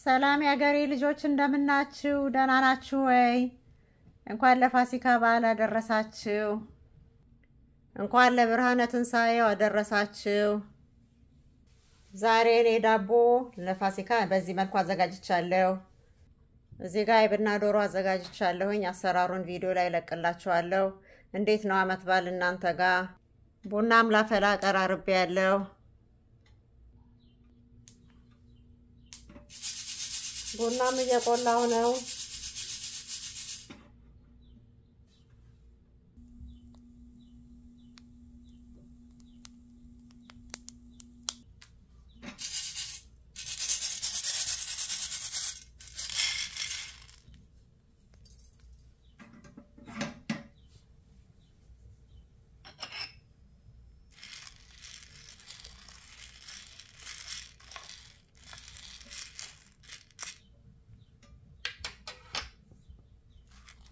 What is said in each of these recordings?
ሰላም ያገሬ ልጆች እንደምናችሁ ደህና ናችሁ ወይ? እንኳን ለፋሲካ በዓል አደረሳችሁ። እንኳን ለብርሃነ ትንሣኤው አደረሳችሁ። ዛሬ እኔ ዳቦ ለፋሲካ በዚህ መልኩ አዘጋጅቻለሁ። እዚህ ጋር አይብና ዶሮ አዘጋጅቻለሁኝ። አሰራሩን ቪዲዮ ላይ ለቅላችኋለሁ። እንዴት ነው አመት በዓል እናንተ ጋር? ቡናም ላፈላ ቀራርቤያለሁ። ቡናም እየቆላሁ ነው።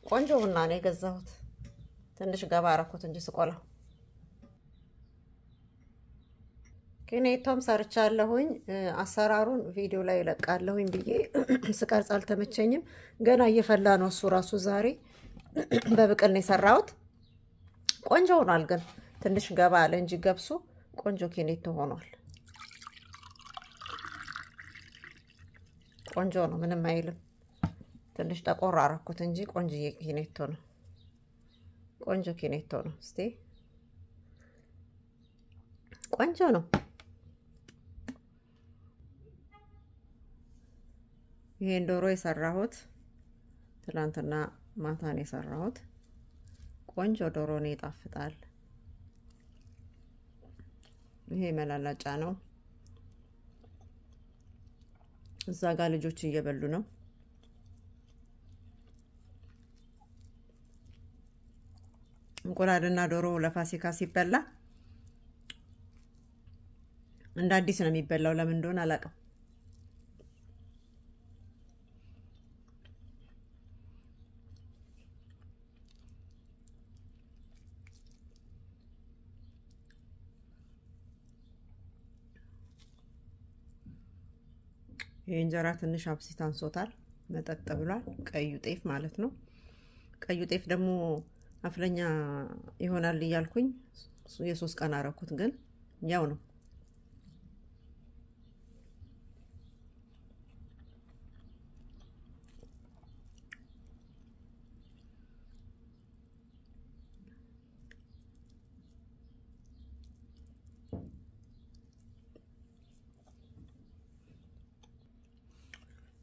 ቆንጆ ቡና ነው የገዛሁት። ትንሽ ገባ አረኩት እንጂ ስቆላው። ኬኔቶም ሰርቻለሁኝ። አሰራሩን ቪዲዮ ላይ ለቃለሁኝ ብዬ ስቀርጽ አልተመቸኝም። ገና እየፈላ ነው እሱ ራሱ። ዛሬ በብቅል ነው የሰራሁት። ቆንጆ ሆኗል፣ ግን ትንሽ ገባ አለ እንጂ ገብሱ ቆንጆ ኬኔቶ ሆኗል። ቆንጆ ነው፣ ምንም አይልም። ትንሽ ጠቆር አረኩት እንጂ ቆንጆ ኬኔቶ ነው። ቆንጆ ኬኔቶ ነው። እስቲ ቆንጆ ነው። ይሄን ዶሮ የሰራሁት ትላንትና ማታ ነው የሰራሁት። ቆንጆ ዶሮ ነው፣ ይጣፍጣል። ይሄ መላላጫ ነው። እዛ ጋር ልጆች እየበሉ ነው። እንቁላልና ዶሮ ለፋሲካ ሲበላ እንደ አዲስ ነው የሚበላው። ለምን እንደሆነ አላውቅም። የእንጀራ ትንሽ አብሲት አንሶታል፣ መጠጥ ብሏል። ቀዩ ጤፍ ማለት ነው። ቀዩ ጤፍ ደግሞ አፍለኛ ይሆናል እያልኩኝ የ3 ቀን አረኩት፣ ግን ያው ነው።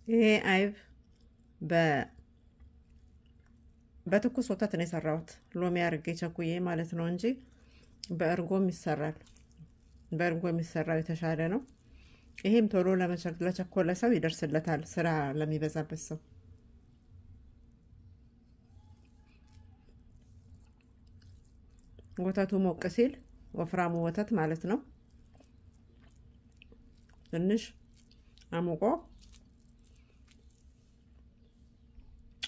ይሄ አይብ በትኩስ ወተት ነው የሰራሁት። ሎሚ አርጌ ቸኩዬ ማለት ነው እንጂ በእርጎም ይሰራል። በእርጎ የሚሰራው የተሻለ ነው። ይሄም ቶሎ ለቸኮለ ሰው ይደርስለታል፣ ስራ ለሚበዛበት ሰው። ወተቱ ሞቅ ሲል ወፍራሙ ወተት ማለት ነው ትንሽ አሙቆ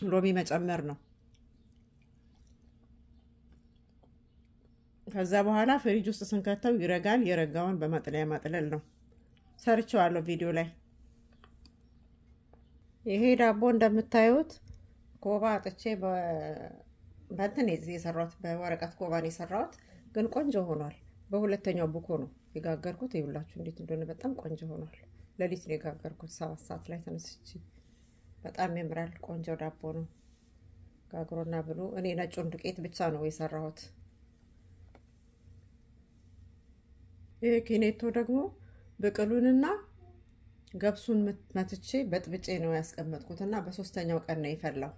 ሎሚ መጨመር ነው። ከዛ በኋላ ፍሪጅ ውስጥ ስንከተው ይረጋል። የረጋውን በማጥለያ ማጥለል ነው። ሰርቻለሁ ቪዲዮ ላይ። ይሄ ዳቦ እንደምታዩት ኮባ አጥቼ በእንትን የሰራሁት በወረቀት ኮባ ነው የሰራሁት፣ ግን ቆንጆ ሆኗል። በሁለተኛው ቡኮ ነው የጋገርኩት። ይኸውላችሁ እንዴት እንደሆነ በጣም ቆንጆ ሆኗል። ለሊት ነው የጋገርኩት 7 ሰዓት ላይ ተነስቼ። በጣም ያምራል። ቆንጆ ዳቦ ነው። ጋግሮና ብሉ። እኔ ነጩን ዱቄት ብቻ ነው የሰራሁት። ይሄ ኬኔቶ ደግሞ ብቅሉንና ገብሱን መትቼ በጥብጬ ነው ያስቀመጥኩትና በ3ኛው ቀን ነው የፈላው።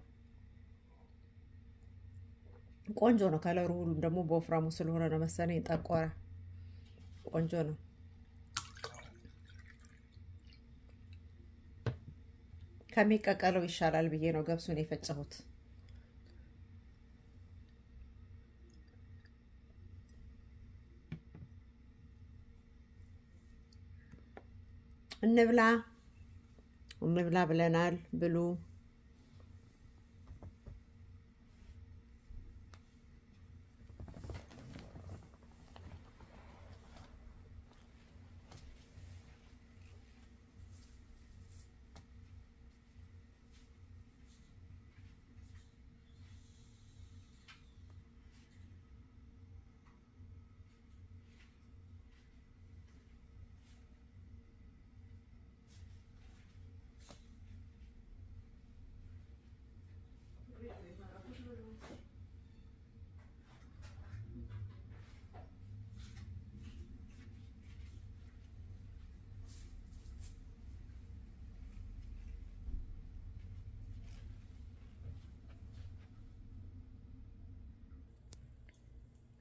ቆንጆ ነው። ከለሩ ሁሉም ደግሞ በወፍራሙ ስለሆነ ነው መሰለኝ ጠቆረ። ቆንጆ ነው። ከሚቀቀለው ይሻላል ብዬ ነው ገብሱን የፈጨሁት። እንብላ ብለናል። ብሉ።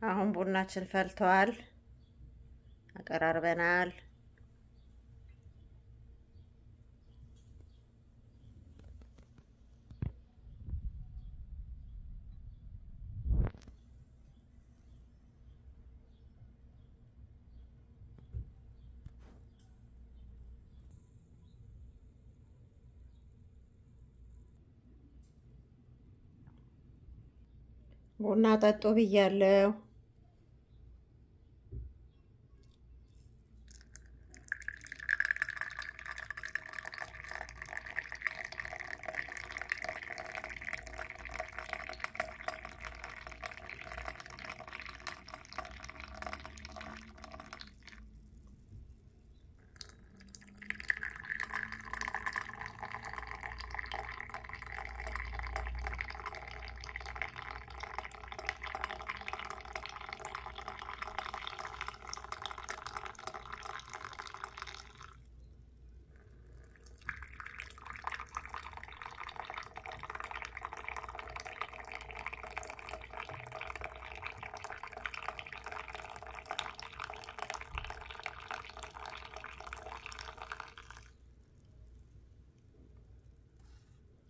አሁን ቡናችን ፈልቷል። አቀራርበናል። ቡና ጠጡ ብያለሁ።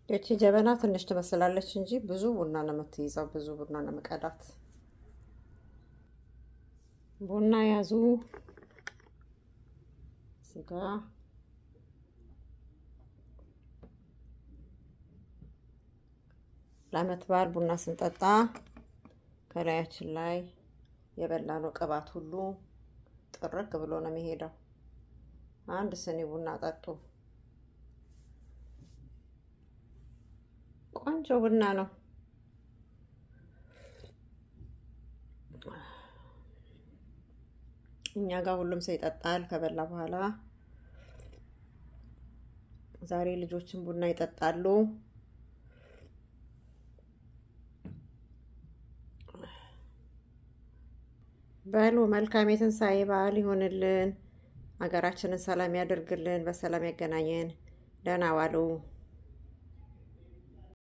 እቺ ጀበና ትንሽ ትመስላለች እንጂ ብዙ ቡና ነው የምትይዘው። ብዙ ቡና ነው መቀዳት። ቡና ያዙ። ስጋ ለዓመት በዓል ቡና ስንጠጣ ከላያችን ላይ የበላነው ቅባት ሁሉ ጥርቅ ብሎ ነው የሚሄደው። አንድ ስኒ ቡና ጠጡ። ቆንጆ ቡና ነው። እኛ ጋር ሁሉም ሰው ይጠጣል ከበላ በኋላ። ዛሬ ልጆችን ቡና ይጠጣሉ። በሉ መልካም የትንሳኤ በዓል ይሆንልን። ሀገራችንን ሰላም ያደርግልን። በሰላም ያገናኘን። ደህና ዋሉ።